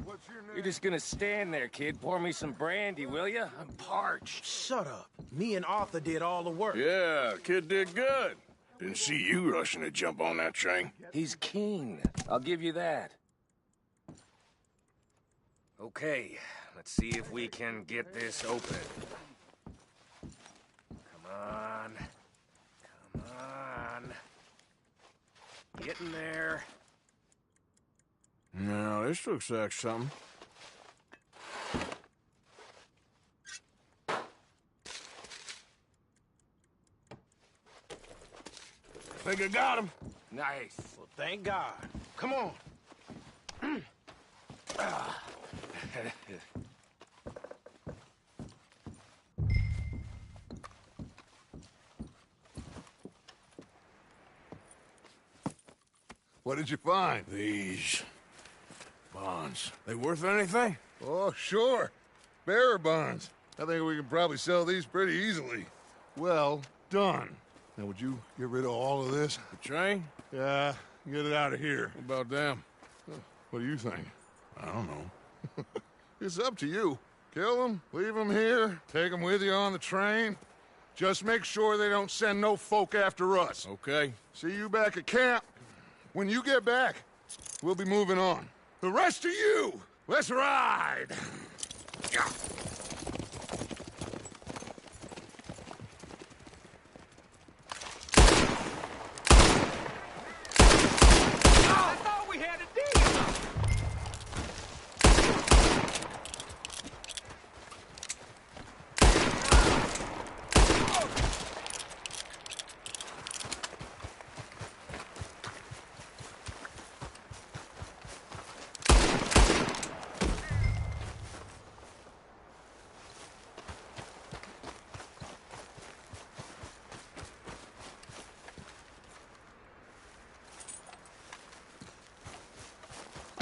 What's your name? You're just gonna stand there, kid. Pour me some brandy, will you? I'm parched. Shut up. Me and Arthur did all the work. Yeah, kid did good. Didn't see you rushing to jump on that train. He's keen. I'll give you that. Okay, let's see if we can get this open. Come on. Come on. Get in there. No, this looks like something. Think I got him. Nice. Well, thank God. Come on. What did you find? These bonds. They worth anything? Oh, sure. Bearer bonds. I think we can probably sell these pretty easily. Well done. Now, would you get rid of all of this? The train? Yeah, get it out of here. What about them? What do you think? I don't know. It's up to you. Kill them, leave them here, take them with you on the train. Just make sure they don't send no folk after us. Okay. See you back at camp. When you get back, we'll be moving on. The rest of you, let's ride! I thought we had a deal.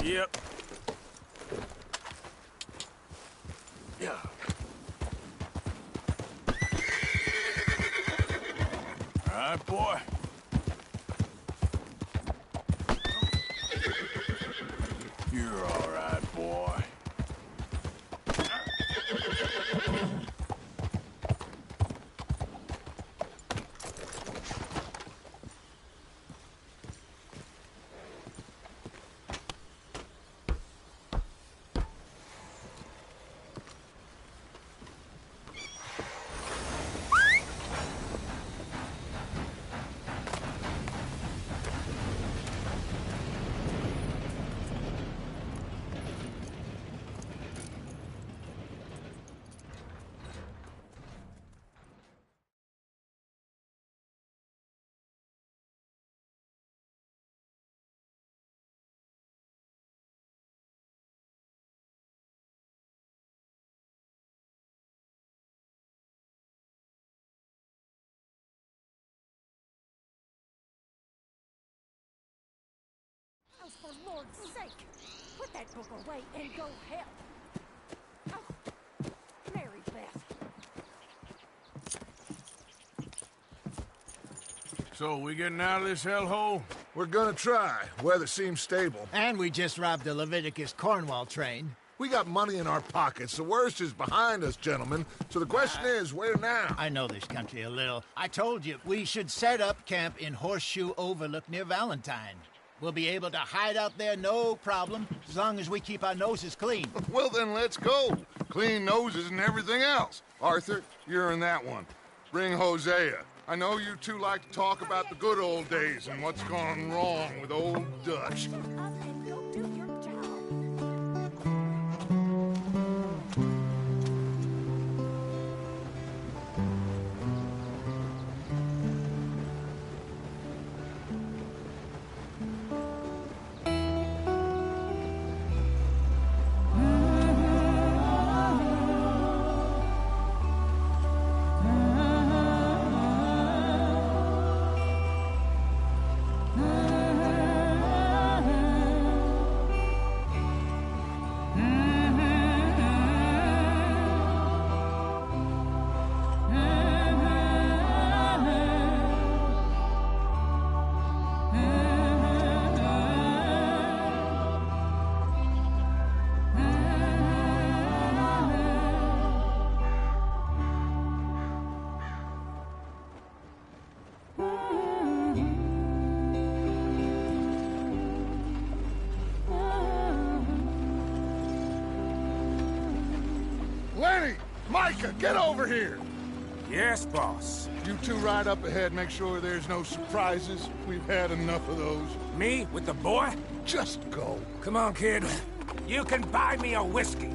Yep. Yeah. All right, boy. You're all right, boy. Oh, for Lord's sake, put that book away and go help. Oh, Mary Beth. So, we getting out of this hellhole? We're gonna try. Weather seems stable. And we just robbed the Leviticus Cornwall train. We got money in our pockets. The worst is behind us, gentlemen. So the question is, where now? I know this country a little. I told you, we should set up camp in Horseshoe Overlook near Valentine. We'll be able to hide out there no problem, as long as we keep our noses clean. Well, then let's go. Clean noses and everything else. Arthur, you're in that one. Bring Hosea. I know you two like to talk about the good old days and what's gone wrong with old Dutch. And go do your job. Lenny! Micah, get over here! Yes, boss. You two ride up ahead, make sure there's no surprises. We've had enough of those. Me with the boy? Just go. Come on, kid. You can buy me a whiskey.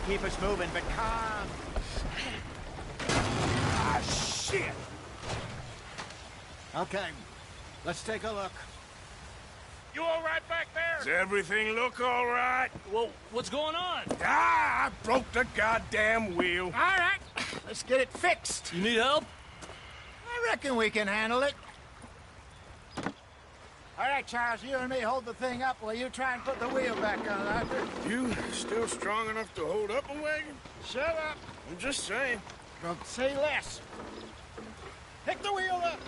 keep us moving, but calm. Ah, shit! Okay, let's take a look. You all right back there? Does everything look all right? Well, what's going on? Ah, I broke the goddamn wheel. All right, let's get it fixed. You need help? I reckon we can handle it. All right, Charles, you and me hold the thing up while you try and put the wheel back on, Arthur. You still strong enough to hold up a wagon? Shut up. I'm just saying. Don't say less. Pick the wheel up.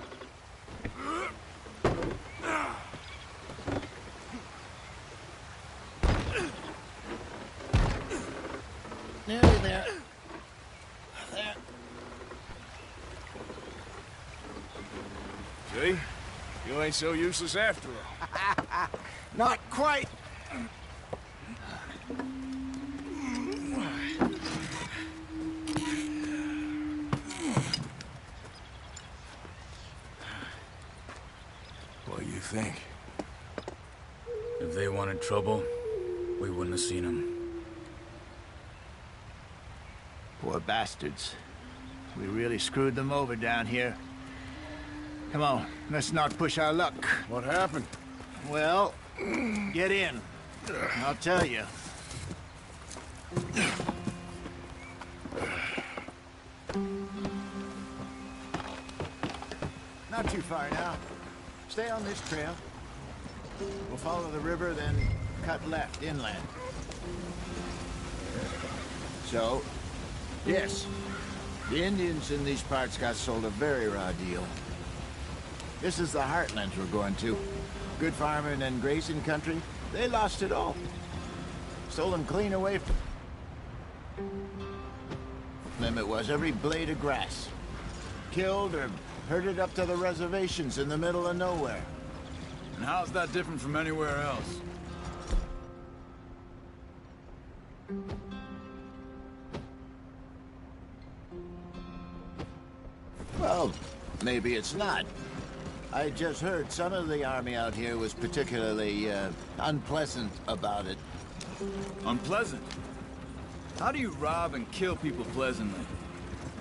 Nearly there. There. See? You ain't so useless after all. Not quite. What do you think? If they wanted trouble, we wouldn't have seen them. Poor bastards. We really screwed them over down here. Come on, let's not push our luck. What happened? Well, get in. I'll tell you. Not too far now. Stay on this trail. We'll follow the river, then cut left inland. So, yes, the Indians in these parts got sold a very raw deal. This is the heartlands we're going to. Good farming and grazing country. They lost it all. Stolen clean away from them. It was every blade of grass. Killed or herded up to the reservations in the middle of nowhere. And how's that different from anywhere else? Well, maybe it's not. I just heard some of the army out here was particularly unpleasant about it. Unpleasant? How do you rob and kill people pleasantly?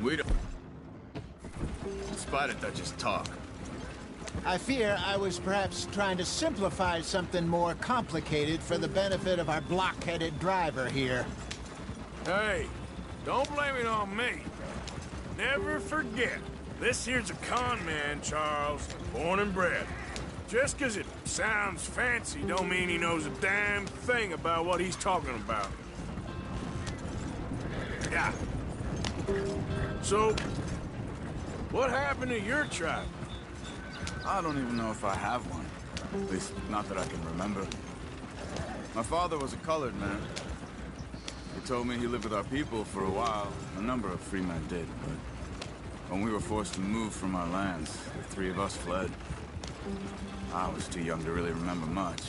We don't... In spite of Dutch's talk. I fear I was perhaps trying to simplify something more complicated for the benefit of our blockheaded driver here. Hey, don't blame it on me. Never forget, this here's a con man, Charles, born and bred. Just 'cause it sounds fancy don't mean he knows a damn thing about what he's talking about. Yeah. So, what happened to your tribe? I don't even know if I have one. At least, not that I can remember. My father was a colored man. He told me he lived with our people for a while. A number of free men did, but when we were forced to move from our lands, the three of us fled. I was too young to really remember much.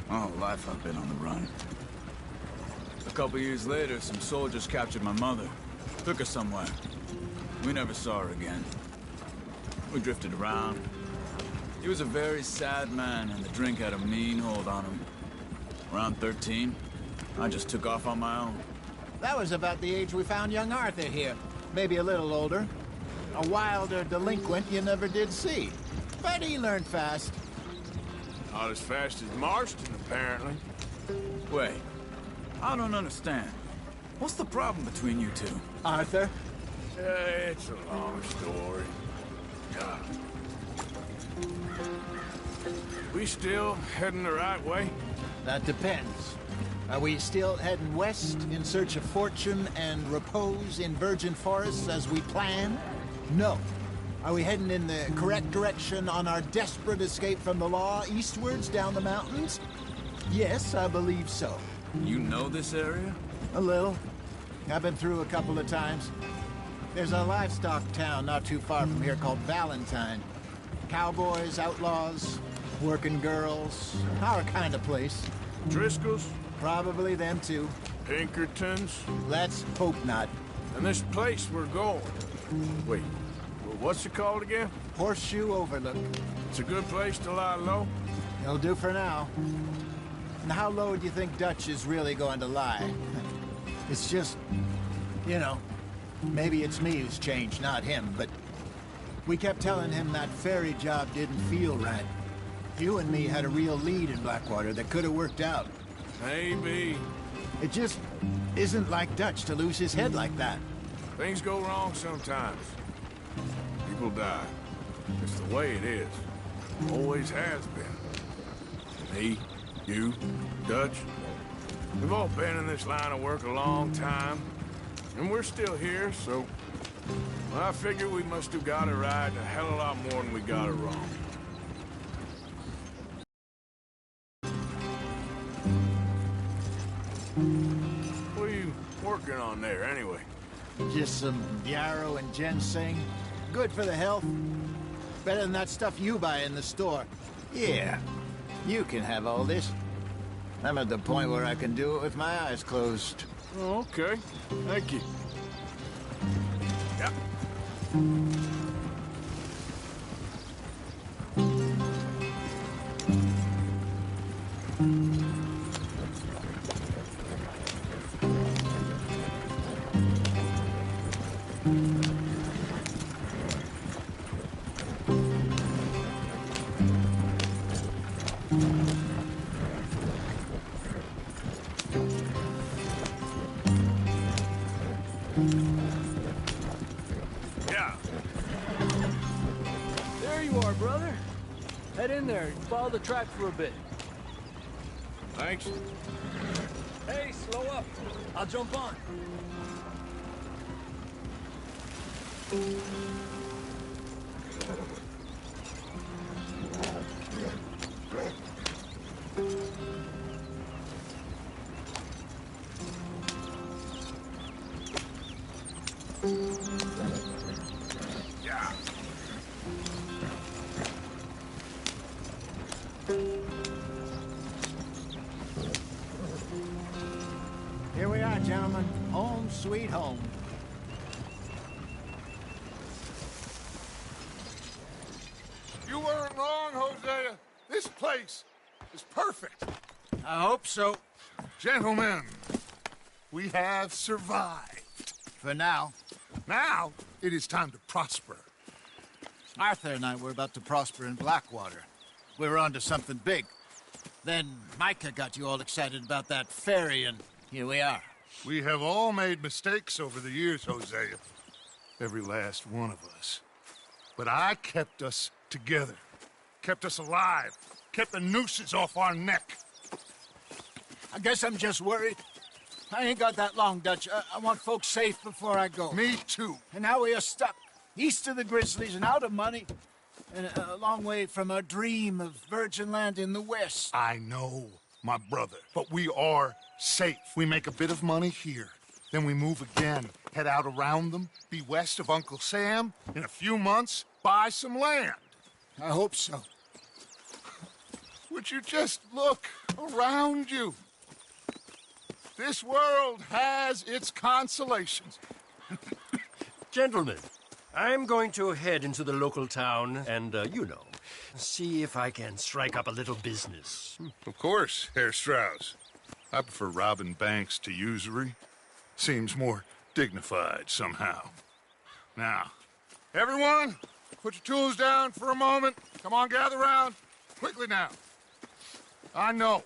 My whole life I've been on the run. A couple years later, some soldiers captured my mother. Took her somewhere. We never saw her again. We drifted around. He was a very sad man, and the drink had a mean hold on him. Around 13, I just took off on my own. That was about the age we found young Arthur here. Maybe a little older. A wilder delinquent you never did see. But he learned fast. Not as fast as Marston, apparently. Wait, I don't understand. What's the problem between you two? Arthur? It's a long story. We still heading the right way? That depends. Are we still heading west in search of fortune and repose in virgin forests as we planned? No. Are we heading in the correct direction on our desperate escape from the law eastwards down the mountains? Yes, I believe so. You know this area? A little. I've been through a couple of times. There's a livestock town not too far from here called Valentine. Cowboys, outlaws, working girls, our kind of place. Driscoll's? Probably them too. Pinkertons? Let's hope not. And this place we're going. Wait, what's it called again? Horseshoe Overlook. It's a good place to lie low? It'll do for now. And how low do you think Dutch is really going to lie? It's just, you know, maybe it's me who's changed, not him, but we kept telling him that ferry job didn't feel right. You and me had a real lead in Blackwater that could have worked out. Maybe. It just isn't like Dutch to lose his head like that. Things go wrong sometimes. People die. It's the way it is. Always has been. Me, you, Dutch. We've all been in this line of work a long time. And we're still here, so... well, I figure we must have got it right a hell of a lot more than we got it wrong. What are you working on there, anyway? Just some yarrow and ginseng. Good for the health. Better than that stuff you buy in the store. Yeah, you can have all this. I'm at the point where I can do it with my eyes closed. Oh, okay. Thank you. Yep. There you are, brother. Head in there and follow the track for a bit. Thanks. Hey, slow up. I'll jump on. Yeah. Here we are, gentlemen. Home sweet home. You weren't wrong, Hosea. This place is perfect. I hope so. Gentlemen, we have survived. For now. Now, it is time to prosper. Arthur and I were about to prosper in Blackwater. We were on to something big. Then Micah got you all excited about that ferry, and here we are. We have all made mistakes over the years, Hosea. Every last one of us. But I kept us together. Kept us alive. Kept the nooses off our neck. I guess I'm just worried. I ain't got that long, Dutch. I want folks safe before I go. Me too. And now we are stuck. East of the Grizzlies and out of money. And a long way from our dream of virgin land in the west. I know, my brother. But we are safe. We make a bit of money here. Then we move again. Head out around them. Be west of Uncle Sam. In a few months, buy some land. I hope so. Would you just look around you? This world has its consolations. Gentlemen, I'm going to head into the local town and, you know, see if I can strike up a little business. Of course, Herr Strauss. I prefer robbing banks to usury. Seems more dignified somehow. Now, everyone, put your tools down for a moment. Come on, gather round. Quickly now. I know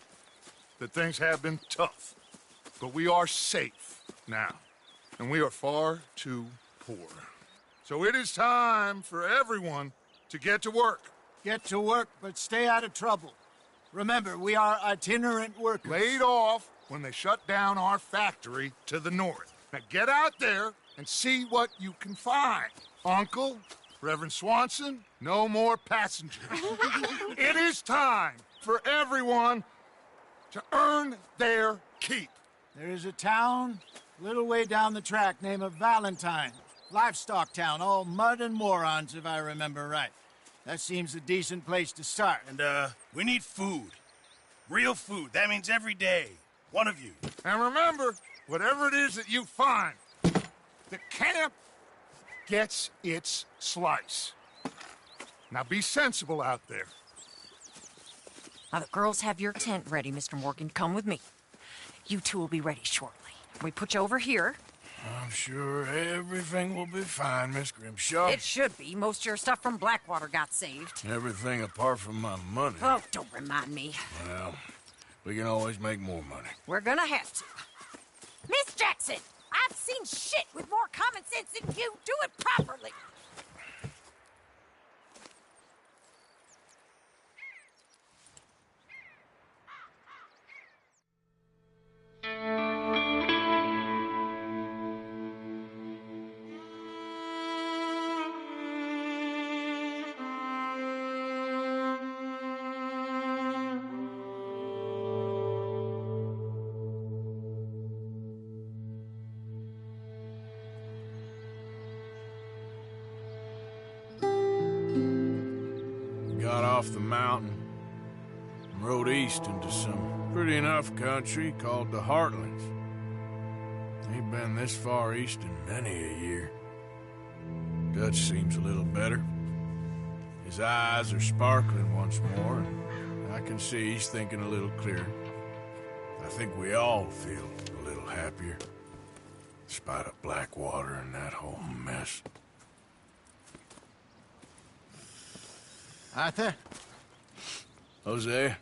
that things have been tough, but we are safe now, and we are far too poor. So it is time for everyone to get to work. Get to work, but stay out of trouble. Remember, we are itinerant workers. Laid off when they shut down our factory to the north. Now get out there and see what you can find. Uncle, Reverend Swanson, no more passengers. It is time for everyone to earn their keep. There is a town a little way down the track named Valentine. Livestock town, all mud and morons, if I remember right. That seems a decent place to start. And, we need food. Real food. That means every day. One of you. And remember, whatever it is that you find, the camp gets its slice. Now be sensible out there. Now, the girls have your tent ready, Mr. Morgan. Come with me. You two will be ready shortly. We put you over here. I'm sure everything will be fine, Miss Grimshaw. It should be. Most of your stuff from Blackwater got saved. Everything apart from my money. Oh, don't remind me. Well, we can always make more money. We're gonna have to. Miss Jackson, I've seen shit with more common sense than you. Do it properly. Got off the mountain and rode east into some pretty enough country called the Heartlands. Ain't been this far east in many a year. Dutch seems a little better. His eyes are sparkling once more, and I can see he's thinking a little clearer. I think we all feel a little happier, in spite of Blackwater and that whole mess. Arthur? Jose?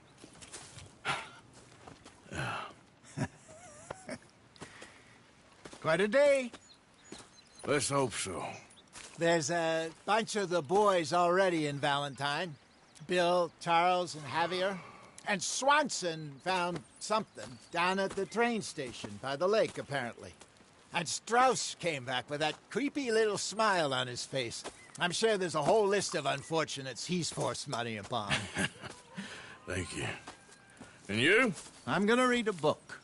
Quite a day. Let's hope so. There's a bunch of the boys already in Valentine. Bill, Charles, and Javier. And Swanson found something down at the train station by the lake, apparently. And Strauss came back with that creepy little smile on his face. I'm sure there's a whole list of unfortunates he's forced money upon. Thank you. And you? I'm gonna read a book.